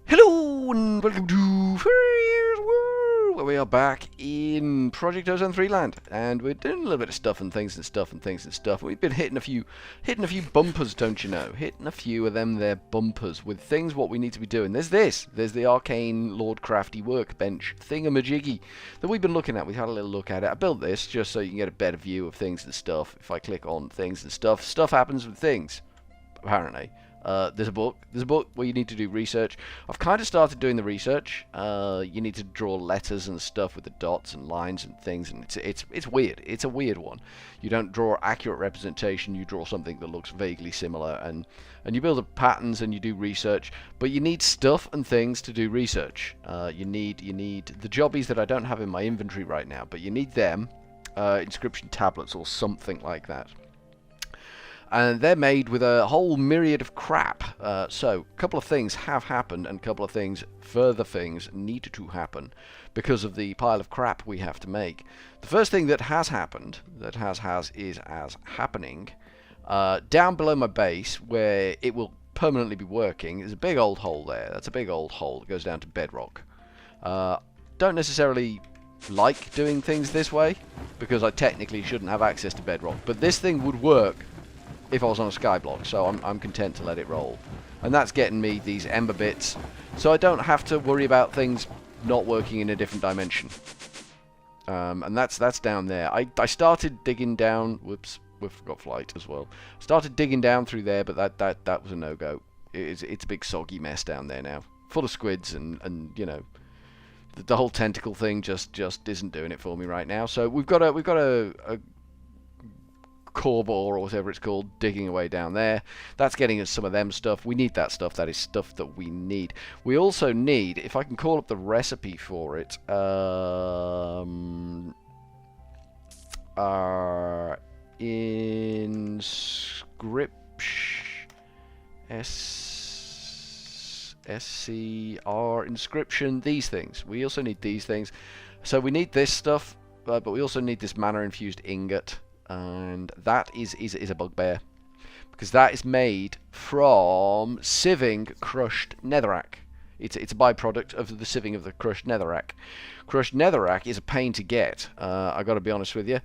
Hello and welcome to Furryearsworld, where we are back in Project Ozone 3 land, and we're doing a little bit of stuff and things and stuff and things and stuff. We've been hitting a few bumpers, don't you know? Hitting a few of them there bumpers with things what we need to be doing. There's the arcane Lord Crafty workbench thingamajiggy that we've been looking at. We've had a little look at it. I built this just so you can get a better view of things and stuff. If I click on things and stuff happens with things, apparently. There's a book where you need to do research. I've kind of started doing the research. You need to draw letters and stuff with the dots and lines and things, and it's weird. It's a weird one. You don't draw accurate representation. You draw something that looks vaguely similar, and you build up patterns and you do research. But you need stuff and things to do research. You need the jobbies that I don't have in my inventory right now, but you need them. Inscription tablets or something like that. And they're made with a whole myriad of crap. So, a couple of things have happened, and a couple of further things need to happen because of the pile of crap we have to make. The first thing that has happened, is happening, down below my base, where it will permanently be working, is a big old hole there. That's a big old hole that goes down to bedrock. Don't necessarily like doing things this way, because I technically shouldn't have access to bedrock, but this thing would work if I was on a skyblock, so I'm content to let it roll. And that's getting me these ember bits, so I don't have to worry about things not working in a different dimension. And that's down there. I started digging down. Whoops, we forgot flight as well. Started digging down through there, but that was a no-go. It's a big soggy mess down there now, full of squids, and you know, the whole tentacle thing just isn't doing it for me right now. So we've got a core bore or whatever it's called digging away down there. That's getting us some of them stuff. We need that stuff. That is stuff that we need. We also need, if I can call up the recipe for it, inscription, these things. We also need these things. So we need this stuff, but we also need this mana infused ingot. And that is a bugbear, because that is made from sieving crushed netherrack. It's a byproduct of the sieving of the crushed netherrack. Crushed netherrack is a pain to get. I got to be honest with you.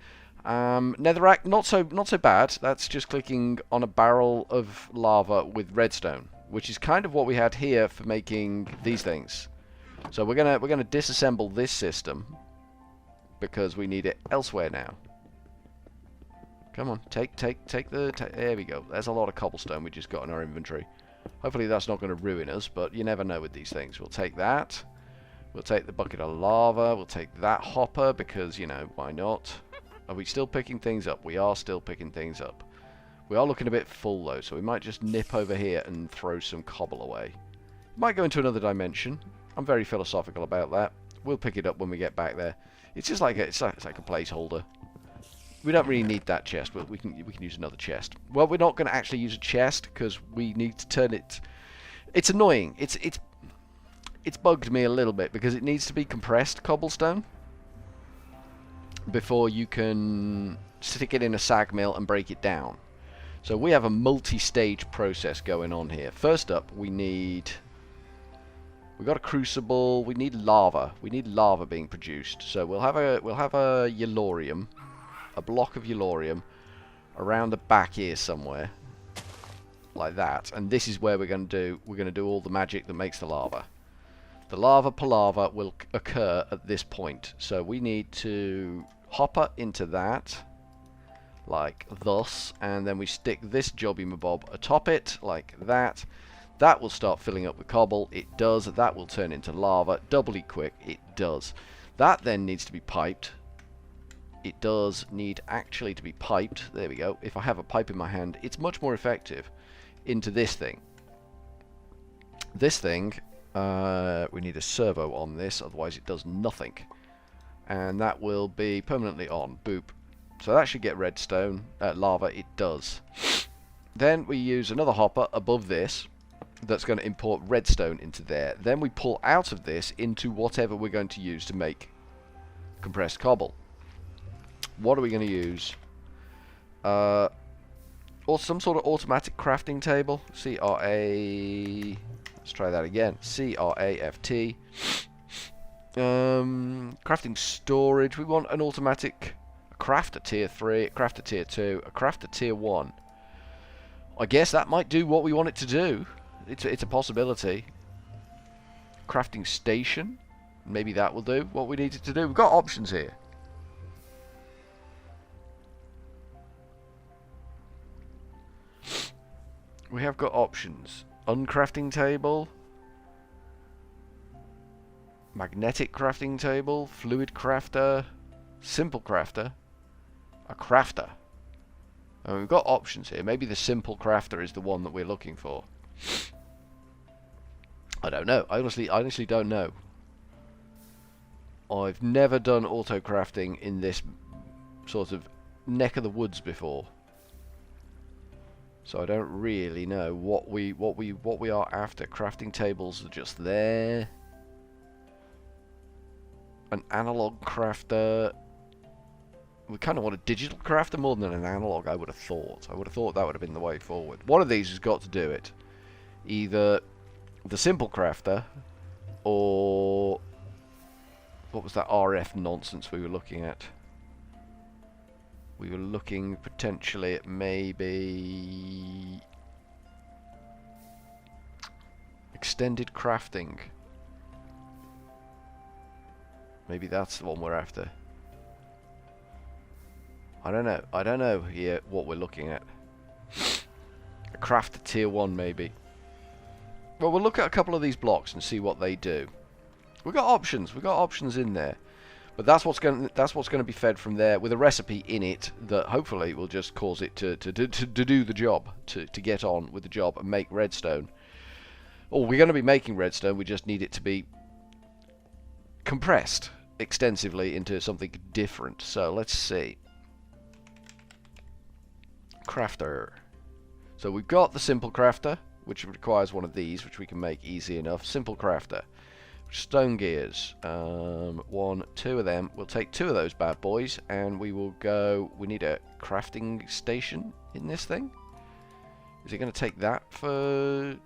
Netherrack not so bad. That's just clicking on a barrel of lava with redstone, which is kind of what we had here for making these things. So we're gonna disassemble this system because we need it elsewhere now. Come on, take there we go. There's a lot of cobblestone we just got in our inventory. Hopefully that's not going to ruin us, but you never know with these things. We'll take that. We'll take the bucket of lava. We'll take that hopper because, you know, why not? Are we still picking things up? We are still picking things up. We are looking a bit full though, so we might just nip over here and throw some cobble away. Might go into another dimension. I'm very philosophical about that. We'll pick it up when we get back there. It's just like it's like a placeholder. We don't really need that chest, but we can use another chest. Well, we're not going to actually use a chest because we need to turn it. It's annoying. It's bugged me a little bit because it needs to be compressed cobblestone before you can stick it in a sag mill and break it down. So we have a multi-stage process going on here. First up, we've got a crucible. We need lava. We need lava being produced. So we'll have a yellorium. A block of yellorium around the back here somewhere, like that, and this is where we're going to do all the magic that makes the lava. The lava palava will occur at this point, so we need to hopper into that like thus, and then we stick this jobby mabob atop it like that. That will start filling up with cobble. It does. That will turn into lava doubly quick. It does. That then needs to be piped. It does need actually to be piped. There we go. If I have a pipe in my hand, it's much more effective into this thing. This thing, we need a servo on this, otherwise it does nothing. And that will be permanently on. Boop. So that should get redstone, lava. It does. Then we use another hopper above this that's going to import redstone into there. Then we pull out of this into whatever we're going to use to make compressed cobble. What are we going to use? Or some sort of automatic crafting table. CRA Let's try that again. C-R-A-F-T. Crafting storage. We want an automatic crafter tier 3, crafter tier 2, a crafter tier 1. I guess that might do what we want it to do. It's a possibility. Crafting station. Maybe that will do what we need it to do. We've got options here. We have got options. Uncrafting table. Magnetic crafting table. Fluid crafter. Simple crafter. A crafter. And we've got options here. Maybe the simple crafter is the one that we're looking for. I don't know. I honestly don't know. I've never done auto crafting in this sort of neck of the woods before. So I don't really know what we are after. Crafting tables are just there. An analog crafter. We kind of want a digital crafter more than an analog, I would have thought. I would have thought that would have been the way forward. One of these has got to do it. Either the simple crafter or what was that RF nonsense we were looking at? We were looking potentially at maybe extended crafting. Maybe that's the one we're after. I don't know. I don't know here what we're looking at. A crafter tier 1 maybe. Well, we'll look at a couple of these blocks and see what they do. We've got options. We've got options in there. But that's what's going to be fed from there with a recipe in it that hopefully will just cause it to do the job, to get on with the job and make redstone. Oh, we're going to be making redstone. We just need it to be compressed extensively into something different. So let's see. Crafter. So we've got the simple crafter, which requires one of these, which we can make easy enough. Simple crafter. Stone gears. 1, 2 of them. We'll take 2 of those bad boys, and we will go. We need a crafting station in this thing. Is it going to take that for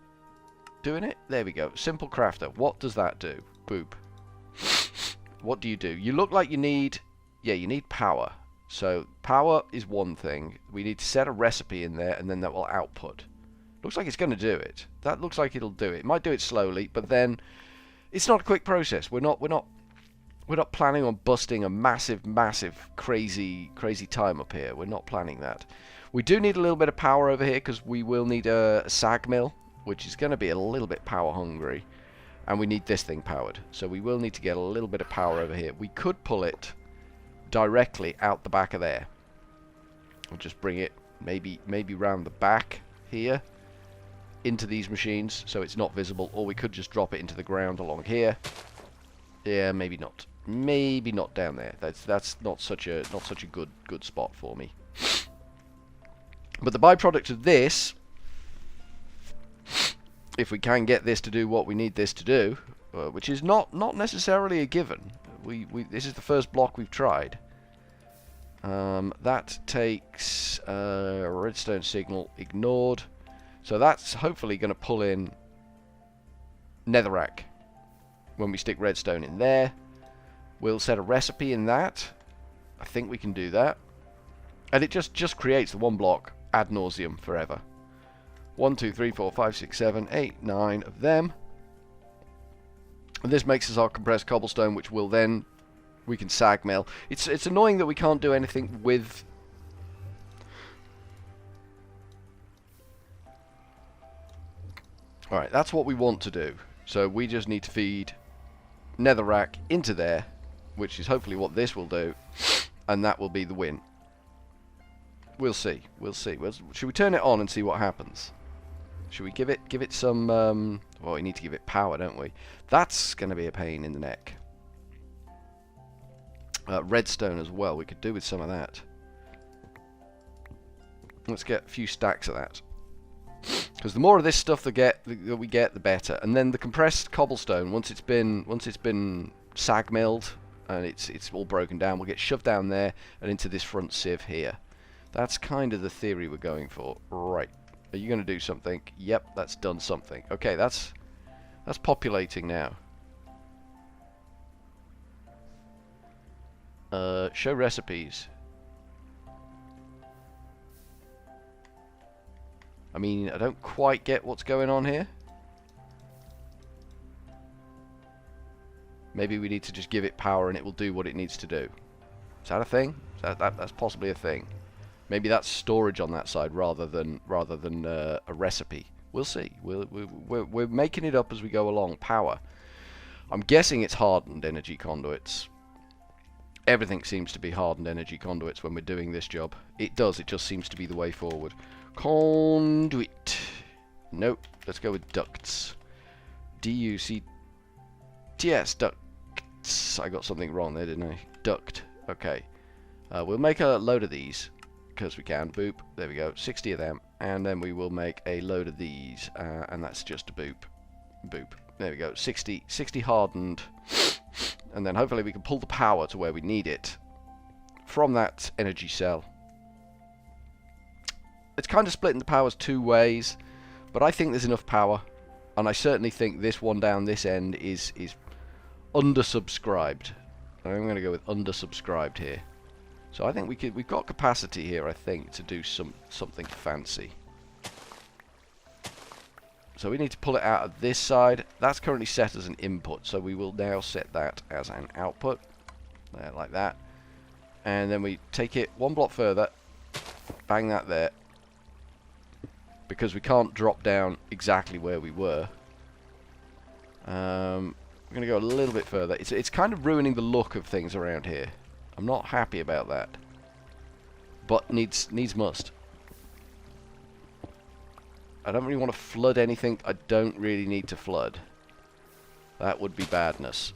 doing it? There we go. Simple crafter. What does that do? Boop. What do? You look like you need. Yeah, you need power. So power is one thing. We need to set a recipe in there, and then that will output. Looks like it's going to do it. That looks like it'll do it. It might do it slowly, but then it's not a quick process. We're not planning on busting a massive, crazy time up here. We're not planning that. We do need a little bit of power over here because we will need a sag mill, which is going to be a little bit power hungry, and we need this thing powered. So we will need to get a little bit of power over here. We could pull it directly out the back of there. We'll just bring it maybe round the back here into these machines so it's not visible, or we could just drop it into the ground along here. Yeah, maybe not. Maybe not down there. That's not such a good spot for me. But the byproduct of this, if we can get this to do what we need this to do, which is not necessarily a given. This is the first block we've tried. That takes redstone signal ignored. So that's hopefully going to pull in netherrack when we stick redstone in there. We'll set a recipe in that. I think we can do that. And it just creates the one block ad nauseum forever. 1, 2, 3, 4, 5, 6, 7, 8, 9 of them. And this makes us our compressed cobblestone, which will then we can sag mill. It's annoying that we can't do anything with. Alright, that's what we want to do. So we just need to feed netherrack into there, which is hopefully what this will do, and that will be the win. We'll see. We'll see. Should we turn it on and see what happens? Should we give it some well, we need to give it power, don't we? That's going to be a pain in the neck. Redstone as well. We could do with some of that. Let's get a few stacks of that. Because the more of this stuff that we get, the better. And then the compressed cobblestone, once it's been sag milled and it's all broken down, will get shoved down there and into this front sieve here. That's kind of the theory we're going for. Right. Are you going to do something? Yep, that's done something. Okay, that's That's populating now. Show recipes. I mean, I don't quite get what's going on here. Maybe we need to just give it power and it will do what it needs to do. Is that a thing? That's possibly a thing. Maybe that's storage on that side rather than a recipe. We'll see. We're making it up as we go along. Power. I'm guessing it's hardened energy conduits. Everything seems to be hardened energy conduits when we're doing this job. It does. It just seems to be the way forward. Conduit. Nope. Let's go with ducts. D-U-C-T-S. Ducts. I got something wrong there, didn't I? Duct. Okay. We'll make a load of these. Because we can. Boop. There we go. 60 of them. And then we will make a load of these. And that's just a boop. Boop. There we go. 60 hardened. And then hopefully we can pull the power to where we need it from that energy cell. It's kind of splitting the powers two ways, but I think there's enough power, and I certainly think this one down this end is undersubscribed. I'm going to go with undersubscribed here. So I think we've got capacity here, I think, to do something fancy. So we need to pull it out of this side. That's currently set as an input, so we will now set that as an output. There, like that. And then we take it one block further, bang that there. Because we can't drop down exactly where we were. We're going to go a little bit further. It's kind of ruining the look of things around here. I'm not happy about that. But needs must. I don't really want to flood anything I don't really need to flood. That would be badness.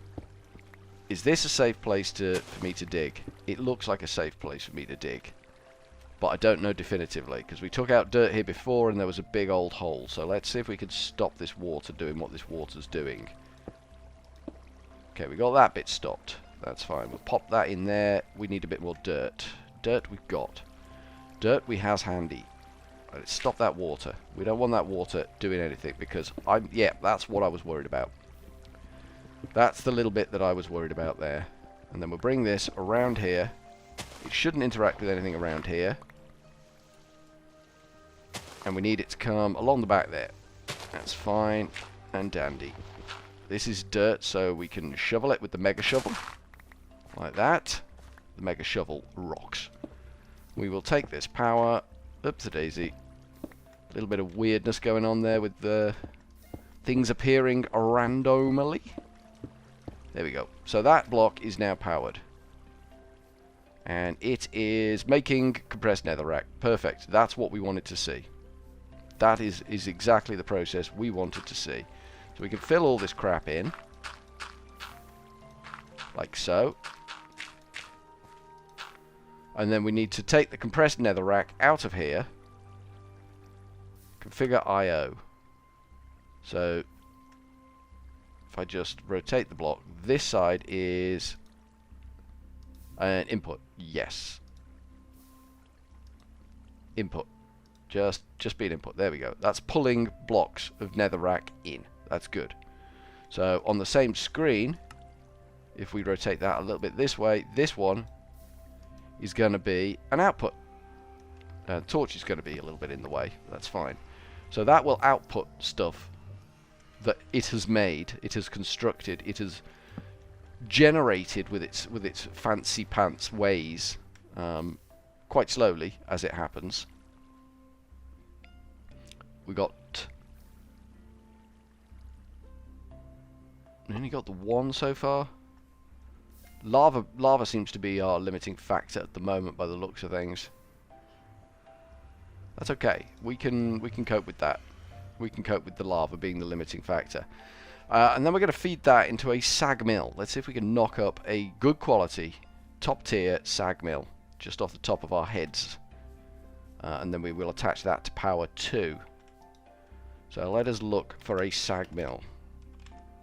Is this a safe place for me to dig? It looks like a safe place for me to dig. But I don't know definitively, because we took out dirt here before and there was a big old hole. So let's see if we can stop this water doing what this water's doing. Okay, we got that bit stopped. That's fine. We'll pop that in there. We need a bit more dirt. Dirt we've got. Dirt we has handy. Let's stop that water. We don't want that water doing anything because yeah, that's what I was worried about. That's the little bit that I was worried about there. And then we'll bring this around here. It shouldn't interact with anything around here. And we need it to come along the back there. That's fine and dandy. This is dirt, so we can shovel it with the mega shovel. Like that. The mega shovel rocks. We will take this power. Oops-a-daisy. A little bit of weirdness going on there with the things appearing randomly. There we go. So that block is now powered. And it is making compressed netherrack. Perfect. That's what we wanted to see. That is exactly the process we wanted to see. So we can fill all this crap in. Like so. And then we need to take the compressed netherrack out of here. Configure I/O. So if I just rotate the block, this side is an input. Yes. Input. Just be an input. There we go. That's pulling blocks of netherrack in. That's good. So on the same screen, if we rotate that a little bit this way, this one is going to be an output. Torch is going to be a little bit in the way. That's fine. So that will output stuff that it has made, it has constructed, it has generated with its fancy pants ways, quite slowly as it happens. We only got the one so far. Lava seems to be our limiting factor at the moment by the looks of things. That's okay. We can cope with that. We can cope with the lava being the limiting factor. And then we're going to feed that into a sag mill. Let's see if we can knock up a good quality, top tier sag mill just off the top of our heads. And then we will attach that to power 2. So let us look for a sag mill.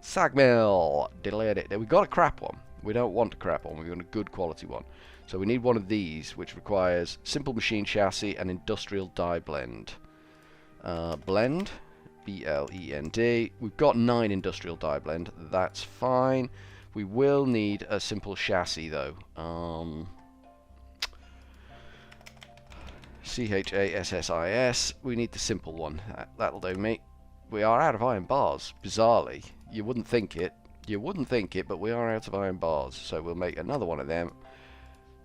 Sag mill! We've got a crap one. We don't want a crap one. We want a good quality one. So we need one of these, which requires simple machine chassis and industrial die blend. Blend. blend. We've got 9 industrial dye blend. That's fine. We will need a simple chassis though. CHASSIS. We need the simple one. That'll do, mate. We are out of iron bars. Bizarrely, you wouldn't think it. You wouldn't think it, but we are out of iron bars. So we'll make another one of them.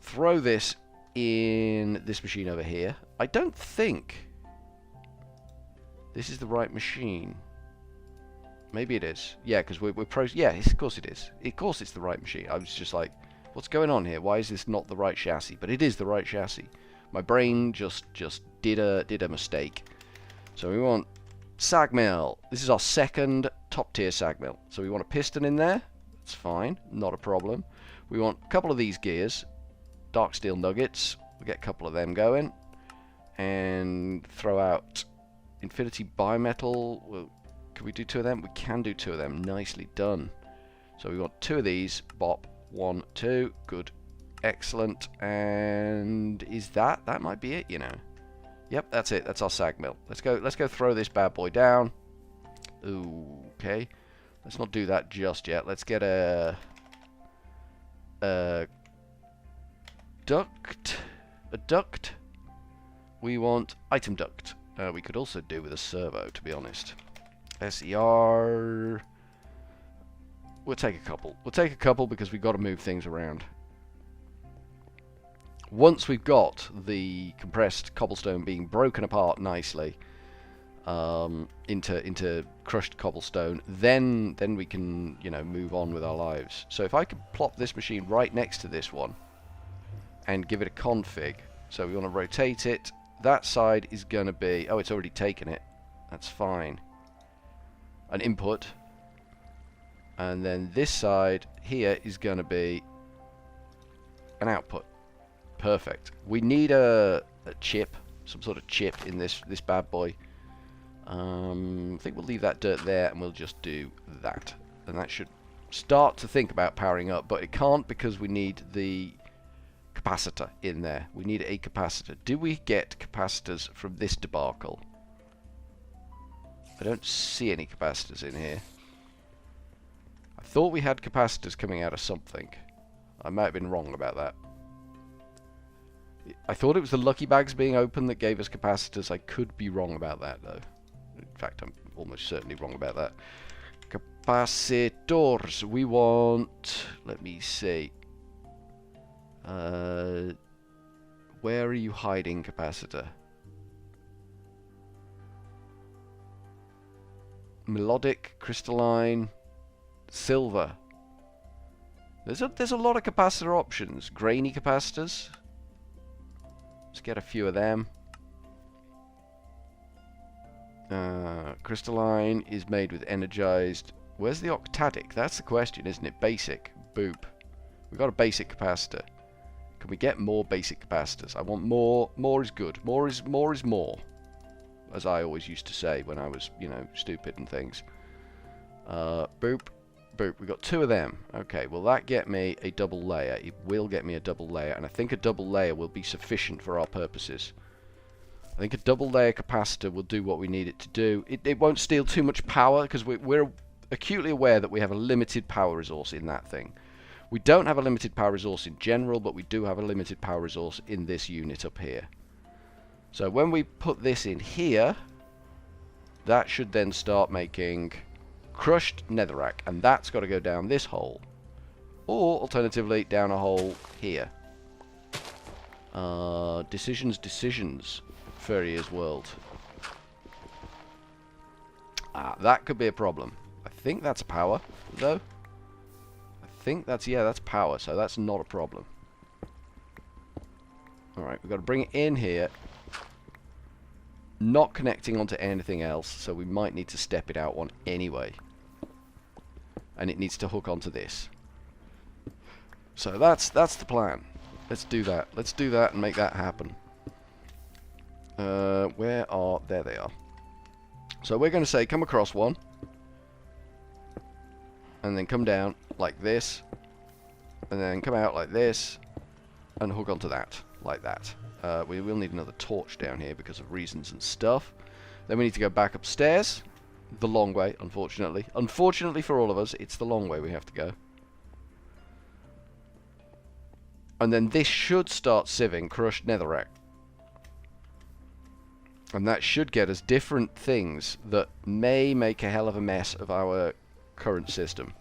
Throw this in this machine over here. I don't think this is the right machine. Maybe it is. Yeah, because we're yeah, of course it is. Of course it's the right machine. I was just like, what's going on here? Why is this not the right chassis? But it is the right chassis. My brain just did a mistake. So we want sag mill. This is our second top tier sag mill. So we want a piston in there. That's fine, not a problem. We want a couple of these gears, dark steel nuggets. We'll get a couple of them going, and throw out infinity bimetal. Well, can we do 2 of them? We can do 2 of them. Nicely done. So we want 2 of these. Bop. 1, 2. Good. Excellent. And is that might be it, you know. Yep, that's it. That's our sag mill. Let's go throw this bad boy down. Ooh, okay. Let's not do that just yet. Let's get a duct. A duct. We want item duct. We could also do with a servo, to be honest. SER. We'll take a couple. We'll take a couple because we've got to move things around. Once we've got the compressed cobblestone being broken apart nicely into crushed cobblestone, then we can, you know, move on with our lives. So if I could plop this machine right next to this one and give it a config. So we want to rotate it. That side is going to be... Oh, it's already taken it. That's fine. An input. And then this side here is going to be an output. Perfect. We need a chip, some sort of chip in this bad boy. I think we'll leave that dirt there and we'll just do that. And that should start to think about powering up, but it can't because we need the capacitor in there. We need a capacitor. Do we get capacitors from this debacle? I don't see any capacitors in here. I thought we had capacitors coming out of something. I might have been wrong about that. I thought it was the lucky bags being open that gave us capacitors. I could be wrong about that though. In fact, I'm almost certainly wrong about that. Capacitors. We want... Let me see. Where are you hiding, capacitor? Melodic, crystalline, silver. There's a lot of capacitor options. Grainy capacitors. Let's get a few of them. Crystalline is made with energized. Where's the octadic? That's the question, isn't it? Basic. Boop. We've got a basic capacitor. Can we get more basic capacitors? I want more. More is good. More is more. As I always used to say when I was, you know, stupid and things. Boop. Boop. We got 2 of them. Okay, will that get me a double layer? It will get me a double layer, and I think a double layer will be sufficient for our purposes. I think a double layer capacitor will do what we need it to do. It won't steal too much power, because we're acutely aware that we have a limited power resource in that thing. We don't have a limited power resource in general, but we do have a limited power resource in this unit up here. So when we put this in here, that should then start making crushed netherrack, and that's got to go down this hole, or alternatively down a hole here. Decisions. Furryearsworld. That could be a problem. I think that's power, though. I think that's, yeah, that's power, so that's not a problem. Alright, we've got to bring it in here. Not connecting onto anything else, so we might need to step it out one anyway. And it needs to hook onto this. So that's the plan. Let's do that. Let's do that and make that happen. Where are... There they are. So we're going to say come across one. And then come down like this. And then come out like this. And hook onto that. Like that. We will need another torch down here because of reasons and stuff. Then we need to go back upstairs. The long way, unfortunately. Unfortunately for all of us, it's the long way we have to go. And then this should start sieving crushed netherrack. And that should get us different things that may make a hell of a mess of our current system.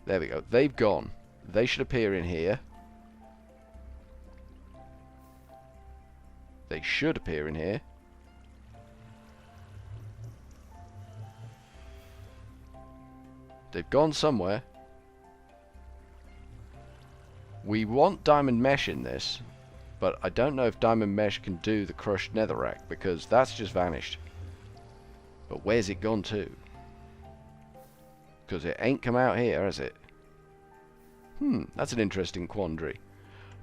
There we go. They've gone. They should appear in here. They should appear in here. They've gone somewhere. We want diamond mesh in this, but I don't know if diamond mesh can do the crushed netherrack, because that's just vanished. But where's it gone to? Because it ain't come out here, has it? That's an interesting quandary.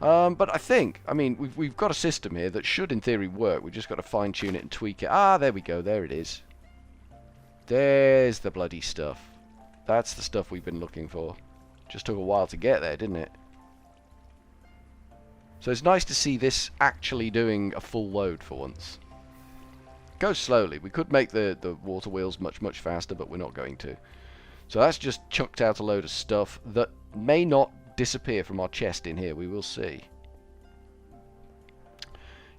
But I think, I mean, we've got a system here that should in theory work. We've just got to fine tune it and tweak it. Ah, there we go. There it is. There's the bloody stuff. That's the stuff we've been looking for. Just took a while to get there, didn't it? So it's nice to see this actually doing a full load for once. Go slowly. We could make the water wheels much, much faster, but we're not going to. So that's just chucked out a load of stuff that may not disappear from our chest in here. We will see.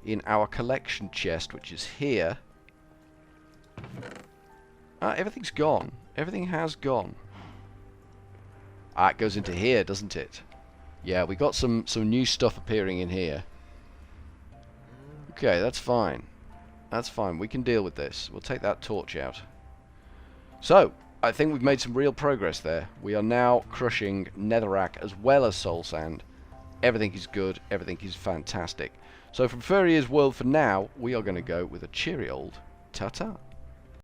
In our collection chest, which is here... everything's gone. Everything has gone. It goes into here, doesn't it? Yeah, we got some new stuff appearing in here. Okay, that's fine. That's fine. We can deal with this. We'll take that torch out. So, I think we've made some real progress there. We are now crushing netherrack as well as soul sand. Everything is good. Everything is fantastic. So from Furryearsworld for now, we are going to go with a cheery old ta-ta.